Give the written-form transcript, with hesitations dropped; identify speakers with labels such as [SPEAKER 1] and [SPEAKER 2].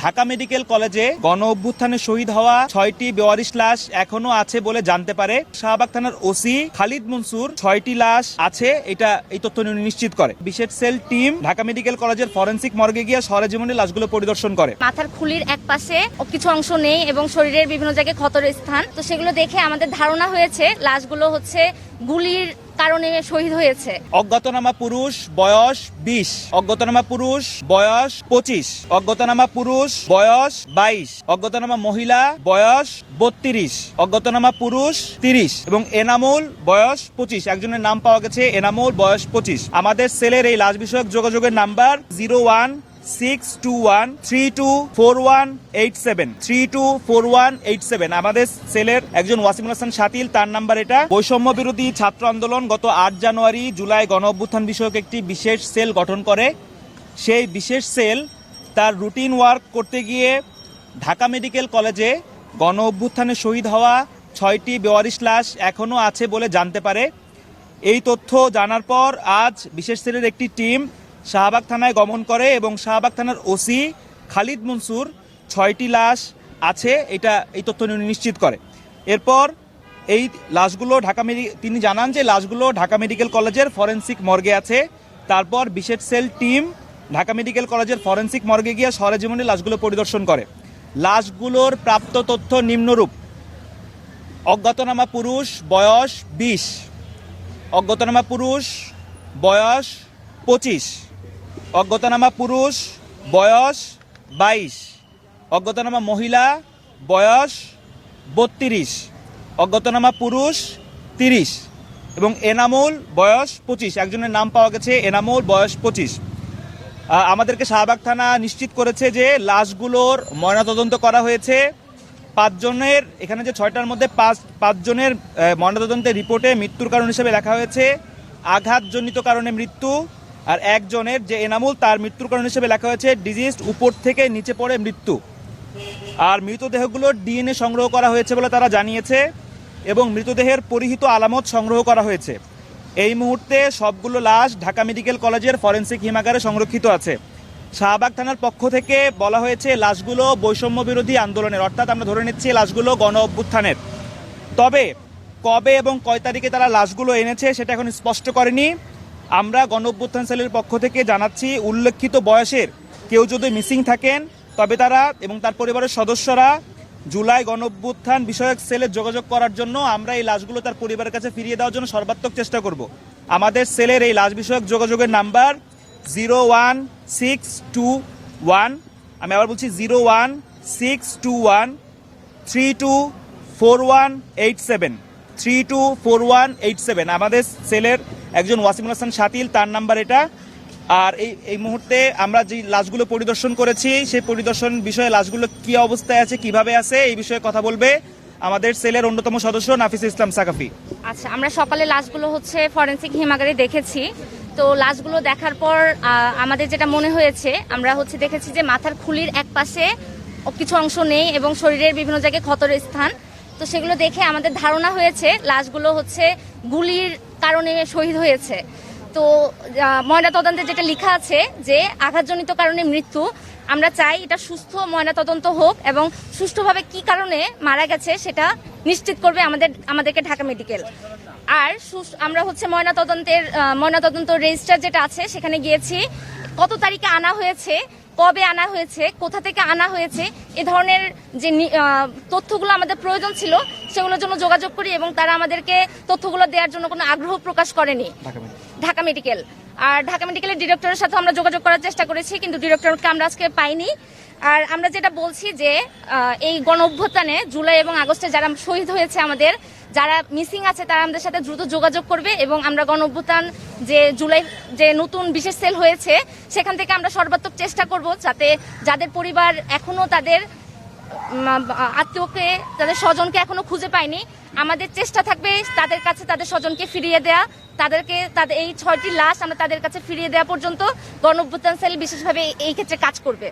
[SPEAKER 1] Dhaka medical কলেজে গণ অভ্যুত্থানে শহীদ হওয়া 6টি বেওয়ারিশ লাশ এখনো আছে বলে জানতে পারে শাহবাগ থানার ওসি খালিদ মনসুর। 6টি লাশ আছে এই তথ্য নিশ্চিত করে। বিশেষ সেল টিম ঢাকা মেডিকেল কলেজের ফরেনসিক মর্গে গিয়ে সরেজমিনে লাশগুলো পরিদর্শন করে।
[SPEAKER 2] মাথার খুলির এক পাশে কিছু অংশ নেই এবং শরীরের বিভিন্ন জায়গায় ক্ষতের স্থান, তো সেগুলো দেখে আমাদের ধারণা হয়েছে লাশগুলো হচ্ছে গুলির কারণে শহীদ হয়েছে।
[SPEAKER 1] অজ্ঞাতনামা পুরুষ বয়স 20, অজ্ঞাতনামা পুরুষ বয়স 25, অজ্ঞাতনামা পুরুষ বয়স 22, অজ্ঞাতনামা মহিলা বয়স 32, অজ্ঞাতনামা পুরুষ 30 এবং এনামুল বয়স 25। একজনের নাম পাওয়া গেছে, এনামুল বয়স 25। আমাদের সেলের এই লাশ বিষয়ক যোগাযোগের নাম্বার 016213241873241887। 324187 আমাদের সেলের একজন ওয়াসিমুল হাসান শাতিল, তার নাম্বার এটা। বৈষম্য বিরোধী ছাত্র আন্দোলন গত 8 জানুয়ারি জুলাই গণ অভ্যুত্থান বিষয়ক একটি বিশেষ সেল গঠন করে। সেই বিশেষ সেল তার রুটিন ওয়ার্ক করতে গিয়ে ঢাকা মেডিকেল কলেজে গণ অভ্যুত্থানে শহীদ হওয়া 6টি বেওয়ারিশ লাশ এখনো আছে বলে জানতে পারে। এই তথ্য জানার পর আজ বিশেষ সেলের একটি টিম শাহবাগ থানায় গমন করে এবং শাহবাগ থানার ওসি খালিদ মনসুর 6টি লাশ আছে এই তথ্য নিশ্চিত করে। এরপর এই লাশগুলো তিনি জানান যে লাশগুলো ঢাকা মেডিকেল কলেজের ফরেনসিক মর্গে আছে। তারপর বিশেষ সেল টিম ঢাকা মেডিকেল কলেজের ফরেনসিক মর্গে গিয়ে সরেজমিনে লাশগুলো পরিদর্শন করে। লাশগুলোর প্রাপ্ত তথ্য নিম্নরূপ: অজ্ঞাতনামা পুরুষ বয়স 20, অজ্ঞাতনামা পুরুষ বয়স 25, অজ্ঞাতনামা পুরুষ বয়স 22, অজ্ঞাতনামা মহিলা বয়স 32, অজ্ঞাতনামা পুরুষ 30 এবং এনামুল বয়স 25। একজনের নাম পাওয়া গেছে, এনামুল বয়স 25। আমাদেরকে শাহবাগ থানা নিশ্চিত করেছে যে লাশগুলোর ময়নাতদন্ত করা হয়েছে। 5 জনের, এখানে যে 6টার মধ্যে 5 জনের ময়নাতদন্তের রিপোর্টে মৃত্যুর কারণ হিসেবে লেখা হয়েছে আঘাতজনিত কারণে মৃত্যু, আর একজনের যে এনামুল তার মৃত্যুর কারণ হিসেবে লেখা হয়েছে ডিজিজড, উপর থেকে নিচে পড়ে মৃত্যু। আর মৃতদেহগুলোর ডিএনএ সংগ্রহ করা হয়েছে বলে তারা জানিয়েছে এবং মৃতদেহের পরিহিত আলামত সংগ্রহ করা হয়েছে। এই মুহূর্তে সবগুলো লাশ ঢাকা মেডিকেল কলেজের ফরেনসিক হিমাগারে সংরক্ষিত আছে। শাহবাগ থানার পক্ষ থেকে বলা হয়েছে লাশগুলো বৈষম্য বিরোধী আন্দোলনের, অর্থাৎ আমরা ধরে নিচ্ছি লাশগুলো গণ অভ্যুত্থানের। তবে কবে এবং কয় তারিখে তারা লাশগুলো এনেছে সেটা এখন স্পষ্ট করেনি। আমরা গণ অভ্যুত্থান সেলের পক্ষ থেকে জানাচ্ছি উল্লেখিত বয়সের কেউ যদি মিসিং থাকেন তবে তারা এবং তার পরিবারের সদস্যরা জুলাই গণ অভ্যুত্থান বিষয়ক সেলে যোগাযোগ করার জন্য আমরা এই লাশগুলো তার পরিবারের কাছে ফিরিয়ে দেওয়ার জন্য সর্বাত্মক চেষ্টা করব। আমাদের সেলের এই লাশ বিষয়ক যোগাযোগের নাম্বার 01621, আমি আবার বলছি 01621324187 324187। আমাদের সেলের একজন ওয়াসিমুল হাসান শাতিল, তার নাম্বার এটা। আর এই মুহূর্তে আমরা যে লাশগুলো পরিদর্শন করেছি সেই পরিদর্শন বিষয়ে লাশগুলো কি অবস্থায় আছে, কিভাবে আছে, এই বিষয়ে কথা বলবে আমাদের সেলের অন্যতম সদস্য নাফিস ইসলাম সাকাফি।
[SPEAKER 2] আচ্ছা, আমরা সকালে লাশগুলো ফরেনসিক হিমাগারে দেখেছি। তো লাশগুলো দেখার পর আমাদের যেটা মনে হয়েছে, আমরা দেখেছি যে মাথার খুলির এক পাশে কিছু অংশ নেই এবং শরীরের বিভিন্ন জায়গায় ক্ষতের স্থান, তো সেগুলো দেখে আমাদের ধারণা হয়েছে লাশগুলো গুলির কারণে শহীদ হয়েছে। তো ময়নাতদন্তে যেটা লেখা আছে যে আঘাতজনিত কারণে মৃত্যু, আমরা চাই এটা সুস্থ ময়নাতদন্ত হোক এবং সুষ্ঠুভাবে কি কারণে মারা গেছে সেটা নিশ্চিত করবে আমাদেরকে ঢাকা মেডিকেল। আর আমরা ময়নাতদন্ত রেজিস্টার যেটা আছে সেখানে গিয়েছি, কত তারিখে আনা হয়েছে, কবে আনা হয়েছে, কোথা থেকে আনা হয়েছে, এ ধরনের যে তথ্যগুলো আমাদের প্রয়োজন ছিল সেগুলোর জন্য যোগাযোগ করি এবং তারা আমাদেরকে তথ্যগুলো দেওয়ার জন্য কোনো আগ্রহ প্রকাশ করেনি ঢাকা মেডিকেল। আর ঢাকা মেডিকেলের ডিরেক্টরের সাথে আমরা যোগাযোগ করার চেষ্টা করেছি, কিন্তু ডিরেক্টরকে আমরা আজকে পাইনি। আর আমরা যেটা বলছি যে এই গণ অভ্যুত্থানে জুলাই এবং আগস্টে যারা শহীদ হয়েছে, আমাদের যারা মিসিং আছে তারা আমাদের সাথে দ্রুত যোগাযোগ করবে এবং আমরা গণ অভ্যুত্থান যে জুলাই যে নতুন বিশেষ সেল হয়েছে সেখান থেকে আমরা সর্বাত্মক চেষ্টা করব যাতে যাদের পরিবার এখনো তাদের আত্মীয়কে, তাদের স্বজনকে এখনো খুঁজে পায়নি, আমাদের চেষ্টা থাকবে তাদের কাছে তাদের স্বজনকে ফিরিয়ে দেয়া, তাদের এই 6টি লাশ আমরা তাদের কাছে ফিরিয়ে দেওয়া পর্যন্ত গণ অভ্যুত্থান সেল বিশেষভাবে এই ক্ষেত্রে কাজ করবে।